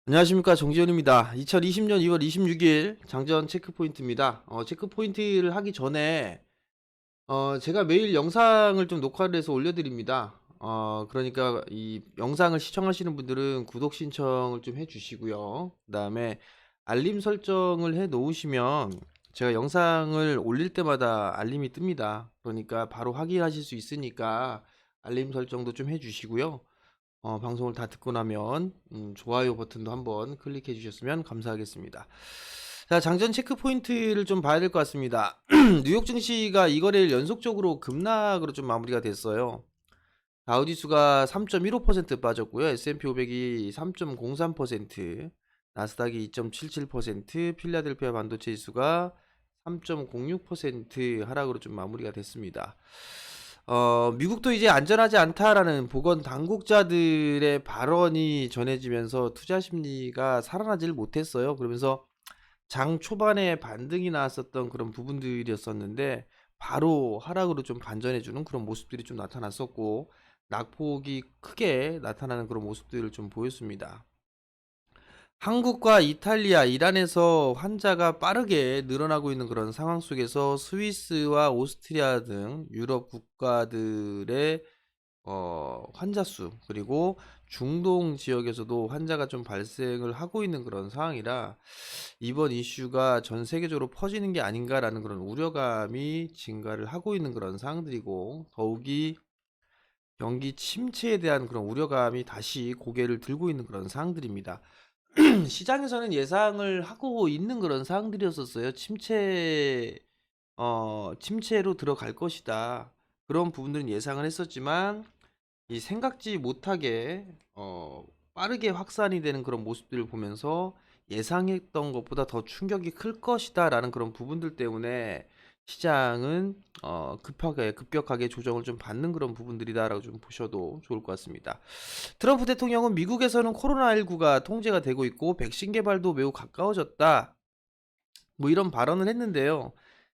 안녕하십니까, 정지현입니다. 2020년 2월 26일 장전 체크포인트입니다. 체크포인트를 하기 전에 제가 매일 영상을 좀 녹화를 해서 올려드립니다. 그러니까 이 영상을 시청하시는 분들은 구독 신청을 좀 해주시고요. 그 다음에 알림 설정을 해 놓으시면 제가 영상을 올릴 때마다 알림이 뜹니다. 그러니까 바로 확인하실 수 있으니까 알림 설정도 좀 해주시고요. 방송을 다 듣고 나면 좋아요 버튼도 한번 클릭해 주셨으면 감사하겠습니다. 자, 장전 체크 포인트를 좀 봐야 될 것 같습니다. 뉴욕 증시가 이거래일 연속적으로 급락으로 좀 마무리가 됐어요. 다우지수가 3.15% 빠졌고요. S&P 500이 3.03%, 나스닥이 2.77%, 필라델피아 반도체 지수가 3.06% 하락으로 좀 마무리가 됐습니다. 미국도 이제 안전하지 않다라는 보건 당국자들의 발언이 전해지면서 투자 심리가 살아나질 못했어요. 그러면서 장 초반에 반등이 나왔었던 그런 부분들이었었는데 바로 하락으로 좀 반전해주는 그런 모습들이 좀 나타났었고, 낙폭이 크게 나타나는 그런 모습들을 좀 보였습니다. 한국과 이탈리아, 이란에서 환자가 빠르게 늘어나고 있는 그런 상황 속에서 스위스와 오스트리아 등 유럽 국가들의 환자 수, 그리고 중동 지역에서도 환자가 좀 발생을 하고 있는 그런 상황이라 이번 이슈가 전 세계적으로 퍼지는 게 아닌가라는 그런 우려감이 증가를 하고 있는 그런 상황들이고, 더욱이 경기 침체에 대한 그런 우려감이 다시 고개를 들고 있는 그런 상황들입니다. 시장에서는 예상을 하고 있는 그런 상황들이었었어요. 침체로 들어갈 것이다. 그런 부분들은 예상을 했었지만 이 생각지 못하게 빠르게 확산이 되는 그런 모습들을 보면서 예상했던 것보다 더 충격이 클 것이다라는 그런 부분들 때문에 시장은 급격하게 조정을 좀 받는 그런 부분들이다라고 좀 보셔도 좋을 것 같습니다. 트럼프 대통령은 미국에서는 코로나19가 통제가 되고 있고 백신 개발도 매우 가까워졌다, 뭐 이런 발언을 했는데요.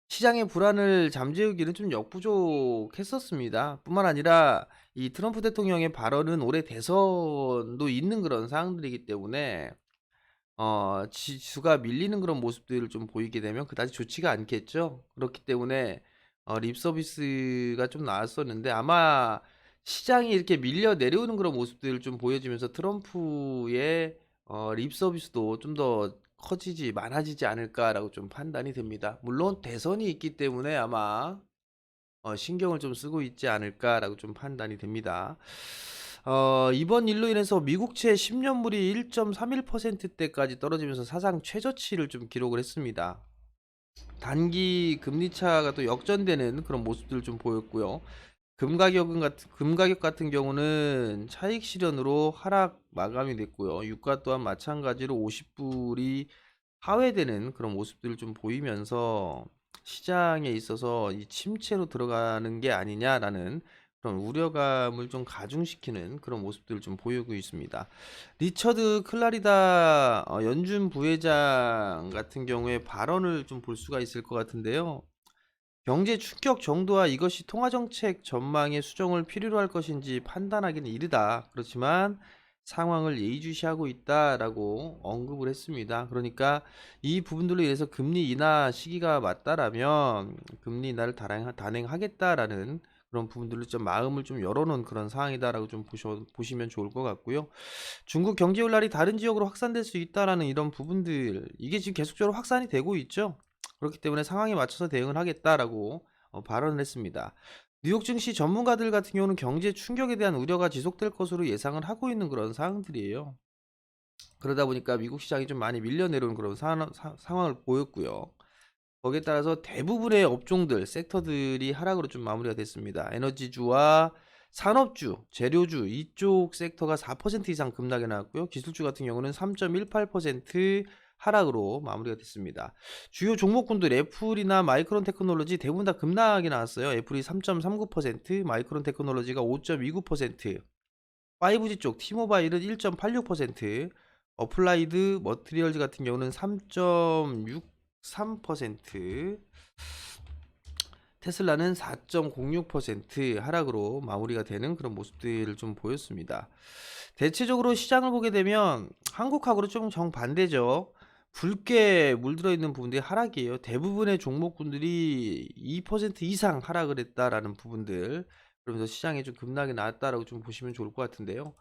시장의 불안을 잠재우기는 좀 역부족했었습니다. 뿐만 아니라 이 트럼프 대통령의 발언은 올해 대선도 있는 그런 상황들이기 때문에 지수가 밀리는 그런 모습들을 좀 보이게 되면 그다지 좋지가 않겠죠. 그렇기 때문에 립 서비스가 좀 나왔었는데 아마 시장이 이렇게 밀려 내려오는 그런 모습들을 좀 보여주면서 트럼프의 립 서비스도 좀 더 커지지 많아지지 않을까라고 좀 판단이 됩니다. 물론 대선이 있기 때문에 아마 신경을 좀 쓰고 있지 않을까라고 좀 판단이 됩니다. 이번 일로 인해서 미국채 10년물이 1.31%대까지 떨어지면서 사상 최저치를 좀 기록을 했습니다. 단기 금리 차가 또 역전되는 그런 모습들을 좀 보였고요. 금 가격 같은 경우는 차익 실현으로 하락 마감이 됐고요. 유가 또한 마찬가지로 50불이 하회되는 그런 모습들을 좀 보이면서 시장에 있어서 이 침체로 들어가는 게 아니냐라는 그런 우려감을 좀 가중시키는 그런 모습들을 좀 보이고 있습니다. 리처드 클라리다 연준 부회장 같은 경우에 발언을 좀 볼 수가 있을 것 같은데요. 경제 충격 정도와 이것이 통화정책 전망의 수정을 필요로 할 것인지 판단하기는 이르다. 그렇지만 상황을 예의주시하고 있다라고 언급을 했습니다. 그러니까 이 부분들로 인해서 금리 인하 시기가 맞다라면 금리 인하를 단행하겠다라는 그런 부분들로 좀 마음을 좀 열어놓은 그런 상황이다라고 좀 보시면 좋을 것 같고요. 중국 경제 혼란이 다른 지역으로 확산될 수 있다라는 이런 부분들, 이게 지금 계속적으로 확산이 되고 있죠. 그렇기 때문에 상황에 맞춰서 대응을 하겠다라고 발언을 했습니다. 뉴욕 증시 전문가들 같은 경우는 경제 충격에 대한 우려가 지속될 것으로 예상을 하고 있는 그런 상황들이에요. 그러다 보니까 미국 시장이 좀 많이 밀려 내려오는 그런 상황을 보였고요. 거기에 따라서 대부분의 업종들, 섹터들이 하락으로 좀 마무리가 됐습니다. 에너지주와 산업주, 재료주 이쪽 섹터가 4% 이상 급락이 나왔고요. 기술주 같은 경우는 3.18% 하락으로 마무리가 됐습니다. 주요 종목군들 애플이나 마이크론 테크놀로지 대부분 다 급락이 나왔어요. 애플이 3.39%, 마이크론 테크놀로지가 5.29%, 5G 쪽 T모바일은 1.86%, 어플라이드 머티리얼즈 같은 경우는 3.63%, 테슬라는 4.06% 하락으로 마무리가 되는 그런 모습들을 좀 보였습니다. 대체적으로 시장을 보게 되면 한국하고는 좀 정반대죠. 붉게 물들어 있는 부분들이 하락이에요. 대부분의 종목군들이 2% 이상 하락을 했다라는 부분들. 그러면서 시장이 좀 급락이 나왔다라고 좀 보시면 좋을 것 같은데요.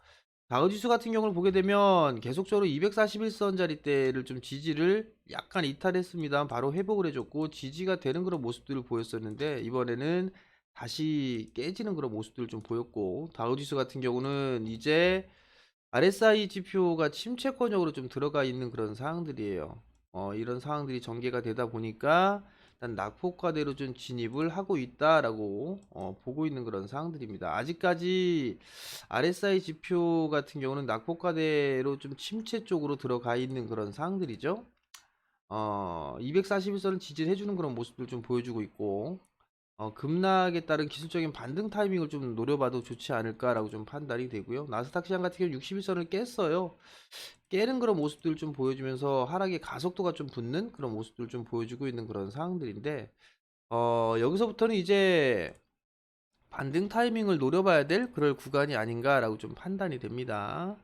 다우지수 같은 경우를 보게 되면 계속적으로 241선짜리대를 좀 지지를 약간 이탈했습니다. 바로 회복을 해줬고 지지가 되는 그런 모습들을 보였었는데 이번에는 다시 깨지는 그런 모습들을 좀 보였고 다우지수 같은 경우는 이제 RSI 지표가 침체권역으로 좀 들어가 있는 그런 상황들이에요. 이런 상황들이 전개가 되다 보니까 일단 낙폭과대로 좀 진입을 하고 있다라고 보고 있는 그런 상황들입니다. 아직까지 RSI 지표 같은 경우는 낙폭과대로 좀 침체 쪽으로 들어가 있는 그런 상황들이죠. 241선을 지지를 해주는 그런 모습들 좀 보여주고 있고 급락에 따른 기술적인 반등 타이밍을 좀 노려봐도 좋지 않을까라고 좀 판단이 되고요. 나스닥 시장 같은 경우 61선을 깼어요. 깨는 그런 모습들 좀 보여주면서 하락의 가속도가 좀 붙는 그런 모습들 좀 보여주고 있는 그런 상황들인데 여기서부터는 이제 반등 타이밍을 노려봐야 될 그럴 구간이 아닌가라고 좀 판단이 됩니다.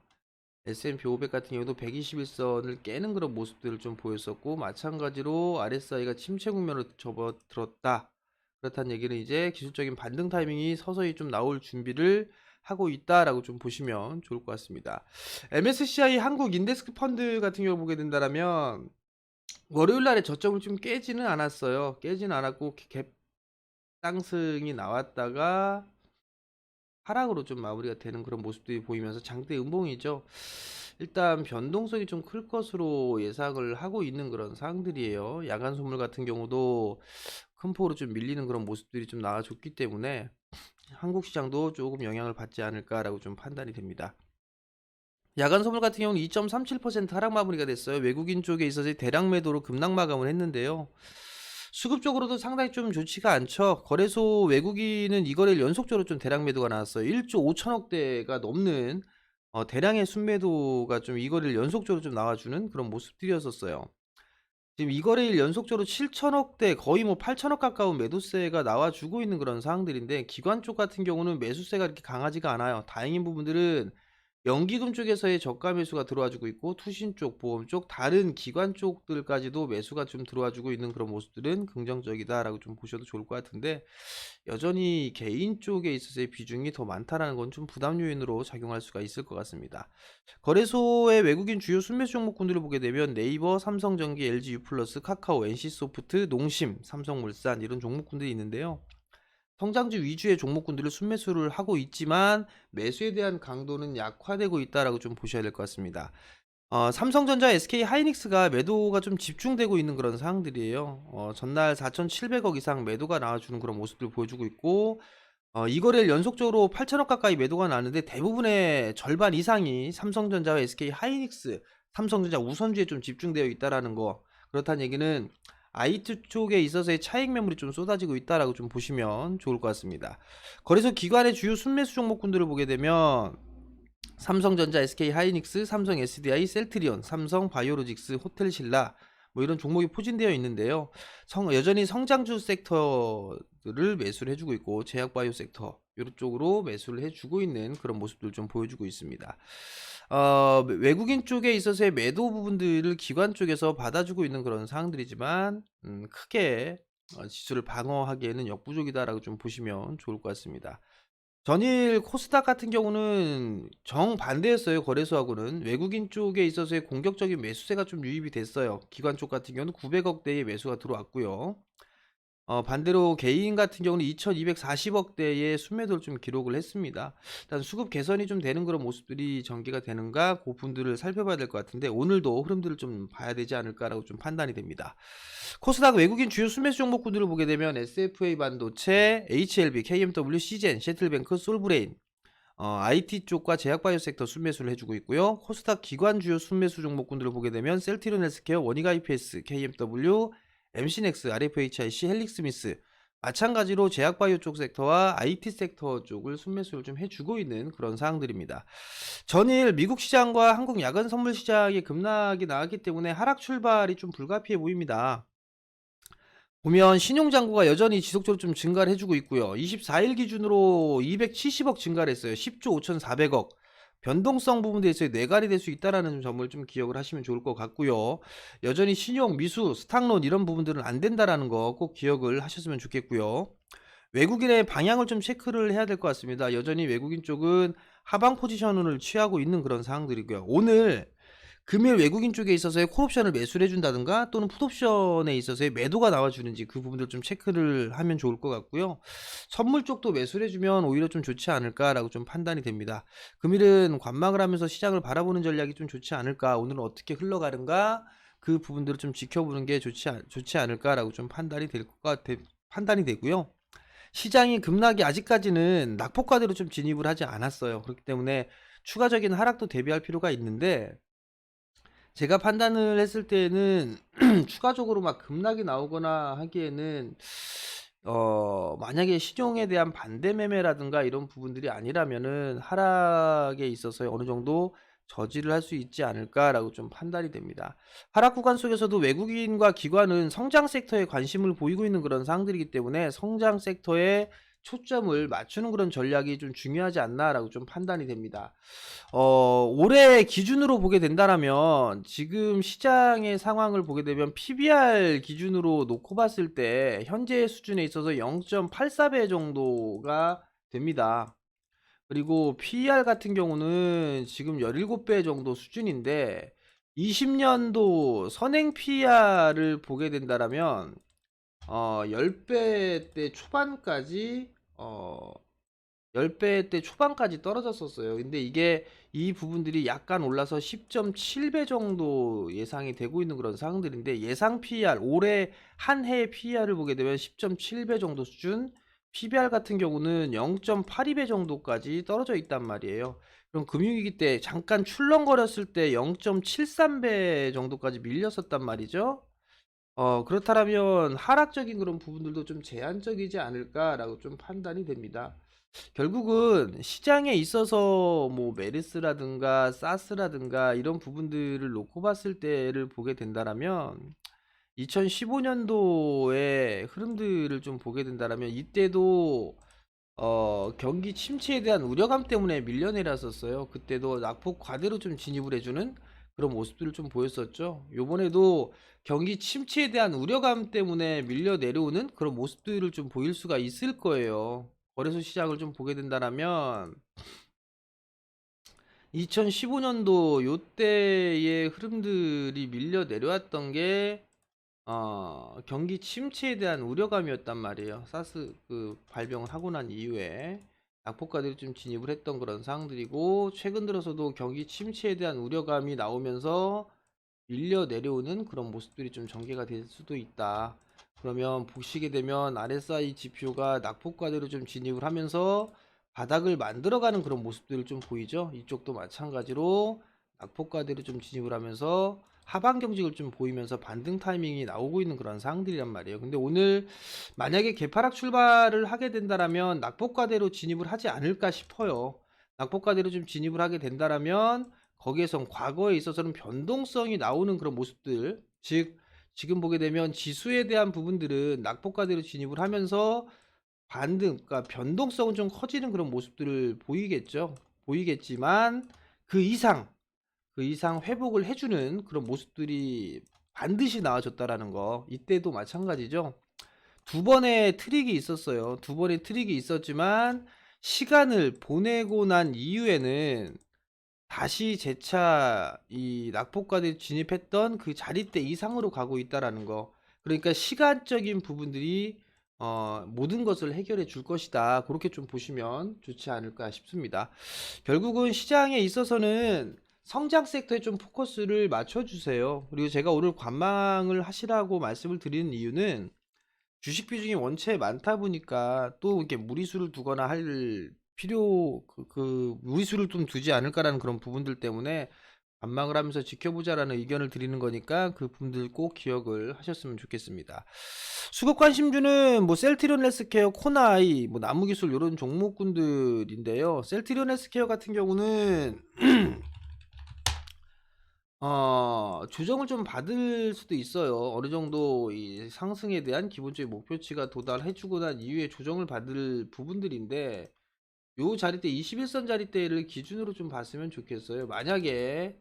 S&P 500 같은 경우도 121선을 깨는 그런 모습들을 좀 보였었고 마찬가지로 RSI가 침체 국면으로 접어들었다. 그렇다는 얘기는 이제 기술적인 반등 타이밍이 서서히 좀 나올 준비를 하고 있다라고 좀 보시면 좋을 것 같습니다. MSCI 한국 인덱스 펀드 같은 경우 보게 된다면 월요일 날에 저점을 좀 깨지는 않았어요. 깨지는 않았고 갭 상승이 나왔다가 하락으로 좀 마무리가 되는 그런 모습들이 보이면서 장대 음봉이죠. 일단 변동성이 좀 클 것으로 예상을 하고 있는 그런 상황들이에요. 야간 선물 같은 경우도 큰 폭으로 좀 밀리는 그런 모습들이 좀 나와줬기 때문에 한국 시장도 조금 영향을 받지 않을까라고 좀 판단이 됩니다. 야간 선물 같은 경우는 2.37% 하락 마무리가 됐어요. 외국인 쪽에 있어서 대량 매도로 급락 마감을 했는데요. 수급적으로도 상당히 좀 좋지가 않죠. 거래소 외국인은 이 거래일 연속적으로 좀 대량 매도가 나왔어요. 1조 5천억대가 넘는 대량의 순매도가 좀 이 거래일 연속적으로 좀 나와주는 그런 모습들이었었어요. 지금 이 거래일 연속적으로 7천억대 거의 뭐 8천억 가까운 매도세가 나와주고 있는 그런 상황들인데 기관 쪽 같은 경우는 매수세가 이렇게 강하지가 않아요. 다행인 부분들은 연기금 쪽에서의 저가 매수가 들어와주고 있고 투신 쪽, 보험 쪽, 다른 기관 쪽들까지도 매수가 좀 들어와주고 있는 그런 모습들은 긍정적이다라고 좀 보셔도 좋을 것 같은데 여전히 개인 쪽에 있어서의 비중이 더 많다라는 건 좀 부담 요인으로 작용할 수가 있을 것 같습니다. 거래소의 외국인 주요 순매수 종목군들을 보게 되면 네이버, 삼성전기, LG유플러스, 카카오, NC소프트, 농심, 삼성물산 이런 종목군들이 있는데요. 성장주 위주의 종목군들을 순매수를 하고 있지만 매수에 대한 강도는 약화되고 있다라고 좀 보셔야 될 것 같습니다. 삼성전자, SK하이닉스가 매도가 좀 집중되고 있는 그런 상황들이에요. 전날 4,700억 이상 매도가 나와주는 그런 모습들 보여주고 있고 이 거래일 연속적으로 8천억 가까이 매도가 나는데 대부분의 절반 이상이 삼성전자와 SK하이닉스, 삼성전자 우선주에 좀 집중되어 있다라는 거. 그렇다는 얘기는 IT 쪽에 있어서의 차익 매물이 좀 쏟아지고 있다라고 좀 보시면 좋을 것 같습니다. 거래소 기관의 주요 순매수 종목군들을 보게 되면 삼성전자, SK하이닉스, 삼성 SDI, 셀트리온, 삼성 바이오로직스, 호텔신라 뭐 이런 종목이 포진되어 있는데요. 여전히 성장주 섹터를 매수를 해주고 있고 제약바이오 섹터 이런 쪽으로 매수를 해주고 있는 그런 모습들 좀 보여주고 있습니다. 외국인 쪽에 있어서의 매도 부분들을 기관 쪽에서 받아주고 있는 그런 상황들이지만 크게 지수를 방어하기에는 역부족이다라고 좀 보시면 좋을 것 같습니다. 전일 코스닥 같은 경우는 정반대였어요. 거래소하고는 외국인 쪽에 있어서의 공격적인 매수세가 좀 유입이 됐어요. 기관 쪽 같은 경우는 900억대의 매수가 들어왔고요. 반대로 개인 같은 경우는 2240억대의 순매도를 좀 기록을 했습니다. 일단 수급 개선이 좀 되는 그런 모습들이 전개가 되는가 그 부분들을 살펴봐야 될 것 같은데 오늘도 흐름들을 좀 봐야 되지 않을까라고 좀 판단이 됩니다. 코스닥 외국인 주요 순매수 종목군들을 보게 되면 SFA 반도체, HLB, KMW, 시젠, 셰틀뱅크, 솔브레인 IT 쪽과 제약바이오 섹터 순매수를 해주고 있고요. 코스닥 기관 주요 순매수 종목군들을 보게 되면 셀트리온 헬스케어, 원익 IPS, KMW, MC넥스, RFHIC, 헬릭스미스 마찬가지로 제약바이오 쪽 섹터와 IT 섹터 쪽을 순매수를 좀 해주고 있는 그런 상황들입니다. 전일 미국 시장과 한국 야간 선물 시장의 급락이 나왔기 때문에 하락 출발이 좀 불가피해 보입니다. 보면 신용잔고가 여전히 지속적으로 좀 증가를 해주고 있고요. 24일 기준으로 270억 증가를 했어요. 10조 5,400억. 변동성 부분에 대해서 뇌갈이 될 수 있다라는 점을 좀 기억을 하시면 좋을 것 같고요. 여전히 신용, 미수, 스탁론 이런 부분들은 안 된다라는 거 꼭 기억을 하셨으면 좋겠고요. 외국인의 방향을 좀 체크를 해야 될 것 같습니다. 여전히 외국인 쪽은 하방 포지션을 취하고 있는 그런 상황들이고요. 오늘 금일 외국인 쪽에 있어서의 콜옵션을 매수를 해준다든가 또는 풋옵션에 있어서의 매도가 나와주는지 그 부분들 좀 체크를 하면 좋을 것 같고요. 선물 쪽도 매수를 해주면 오히려 좀 좋지 않을까라고 좀 판단이 됩니다. 금일은 관망을 하면서 시장을 바라보는 전략이 좀 좋지 않을까, 오늘은 어떻게 흘러가는가 그 부분들을 좀 지켜보는 게 좋지 않을까라고 좀 판단이 되고요. 시장이 급락이 아직까지는 낙폭과대로 좀 진입을 하지 않았어요. 그렇기 때문에 추가적인 하락도 대비할 필요가 있는데, 제가 판단을 했을 때는 추가적으로 막 급락이 나오거나 하기에는 만약에 신용에 대한 반대 매매라든가 이런 부분들이 아니라면은 하락에 있어서 어느 정도 저지를 할 수 있지 않을까라고 좀 판단이 됩니다. 하락 구간 속에서도 외국인과 기관은 성장 섹터에 관심을 보이고 있는 그런 상황들이기 때문에 성장 섹터에 초점을 맞추는 그런 전략이 좀 중요하지 않나라고 좀 판단이 됩니다. 올해 기준으로 보게 된다라면 지금 시장의 상황을 보게 되면 PBR 기준으로 놓고 봤을 때 현재 수준에 있어서 0.84배 정도가 됩니다. 그리고 PER 같은 경우는 지금 17배 정도 수준인데 20년도 선행 PER을 보게 된다라면 10배 대 초반까지 10배 대 초반까지 떨어졌었어요. 근데 이게 이 부분들이 약간 올라서 10.7배 정도 예상이 되고 있는 그런 상황들인데, 예상 PER, 올해 한 해의 PER을 보게 되면 10.7배 정도 수준, PBR 같은 경우는 0.82배 정도까지 떨어져 있단 말이에요. 그럼 금융위기 때 잠깐 출렁거렸을 때 0.73배 정도까지 밀렸었단 말이죠. 그렇다면 하락적인 그런 부분들도 좀 제한적이지 않을까라고 좀 판단이 됩니다. 결국은 시장에 있어서 뭐 메르스라든가 사스라든가 이런 부분들을 놓고 봤을 때를 보게 된다라면 2015년도의 흐름들을 좀 보게 된다라면 이때도 경기 침체에 대한 우려감 때문에 밀려내렸었어요. 그때도 낙폭 과대로 좀 진입을 해주는 그런 모습들을 좀 보였었죠. 요번에도 경기 침체에 대한 우려감 때문에 밀려 내려오는 그런 모습들을 좀 보일 수가 있을 거예요. 거래소 시장을 좀 보게 된다라면 2015년도 요때의 흐름들이 밀려 내려왔던 게 경기 침체에 대한 우려감이었단 말이에요. 사스 그 발병을 하고 난 이후에 낙폭가들이 좀 진입을 했던 그런 상황들이고, 최근 들어서도 경기 침체에 대한 우려감이 나오면서 밀려 내려오는 그런 모습들이 좀 전개가 될 수도 있다. 그러면 보시게 되면 RSI 지표가 낙폭과대로 좀 진입을 하면서 바닥을 만들어가는 그런 모습들을 좀 보이죠. 이쪽도 마찬가지로 낙폭과대로 좀 진입을 하면서 하방 경직을 좀 보이면서 반등 타이밍이 나오고 있는 그런 상황들이란 말이에요. 근데 오늘 만약에 개파락 출발을 하게 된다라면 낙폭과대로 진입을 하지 않을까 싶어요. 낙폭과대로 좀 진입을 하게 된다라면 거기에선 과거에 있어서는 변동성이 나오는 그런 모습들, 즉 지금 보게 되면 지수에 대한 부분들은 낙폭과대로 진입을 하면서 반등, 그러니까 변동성은 좀 커지는 그런 모습들을 보이겠지만 그 이상 회복을 해주는 그런 모습들이 반드시 나와줬다라는 거. 이때도 마찬가지죠. 두 번의 트릭이 있었어요. 두 번의 트릭이 있었지만 시간을 보내고 난 이후에는 다시 재차 이 낙폭과대 진입했던 그 자리대 이상으로 가고 있다라는 거. 그러니까 시간적인 부분들이 모든 것을 해결해 줄 것이다. 그렇게 좀 보시면 좋지 않을까 싶습니다. 결국은 시장에 있어서는 성장 섹터에 좀 포커스를 맞춰 주세요. 그리고 제가 오늘 관망을 하시라고 말씀을 드리는 이유는 주식 비중이 원체 많다 보니까 또 이렇게 무리수를 두거나 할 무리수를 좀 두지 않을까라는 그런 부분들 때문에 관망을 하면서 지켜보자라는 의견을 드리는 거니까 그 부분들 꼭 기억을 하셨으면 좋겠습니다. 수급 관심주는 뭐 셀트리온 헬스케어, 코나이, 뭐 나무기술 이런 종목군들인데요. 셀트리온 헬스케어 같은 경우는 조정을 좀 받을 수도 있어요. 어느 정도 이 상승에 대한 기본적인 목표치가 도달해주고 난 이후에 조정을 받을 부분들인데, 요 자리대 21선 자리대를 기준으로 좀 봤으면 좋겠어요. 만약에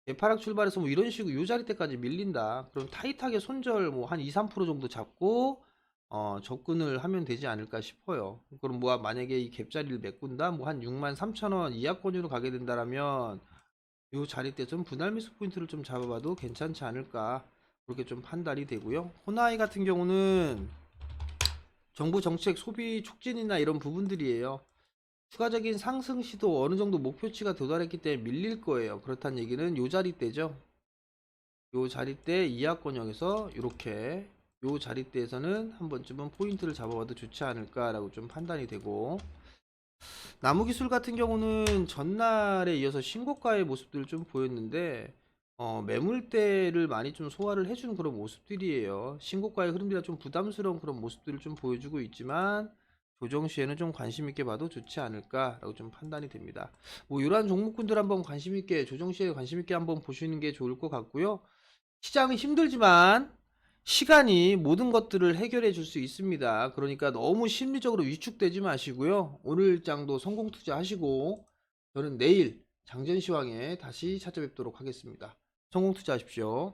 대파락 출발해서 뭐 이런 식으로 요 자리대까지 밀린다. 그럼 타이트하게 손절 뭐 한 2, 3% 정도 잡고 접근을 하면 되지 않을까 싶어요. 그럼 뭐 만약에 이 갭자리를 메꾼다. 뭐 한 63,000원 이하권으로 가게 된다라면 요 자리대 좀 분할 매수 포인트를 좀 잡아봐도 괜찮지 않을까. 그렇게 좀 판단이 되고요. 호나이 같은 경우는 정부 정책 소비 촉진이나 이런 부분들이에요. 추가적인 상승 시도 어느 정도 목표치가 도달했기 때문에 밀릴 거예요. 그렇다는 얘기는 요 자리대죠. 요 자리대 이하권역에서 이렇게 요 자리대에서는 한 번쯤은 포인트를 잡아봐도 좋지 않을까라고 좀 판단이 되고, 나무기술 같은 경우는 전날에 이어서 신고가의 모습들을 좀 보였는데 매물대를 많이 좀 소화를 해주는 그런 모습들이에요. 신고가의 흐름이라 좀 부담스러운 그런 모습들을 좀 보여주고 있지만 조정 시에는 좀 관심 있게 봐도 좋지 않을까라고 좀 판단이 됩니다. 뭐 이러한 종목군들 한번 관심 있게, 조정 시에 관심 있게 한번 보시는 게 좋을 것 같고요. 시장은 힘들지만 시간이 모든 것들을 해결해 줄 수 있습니다. 그러니까 너무 심리적으로 위축되지 마시고요. 오늘 장도 성공 투자하시고 저는 내일 장전시황에 다시 찾아뵙도록 하겠습니다. 성공 투자하십시오.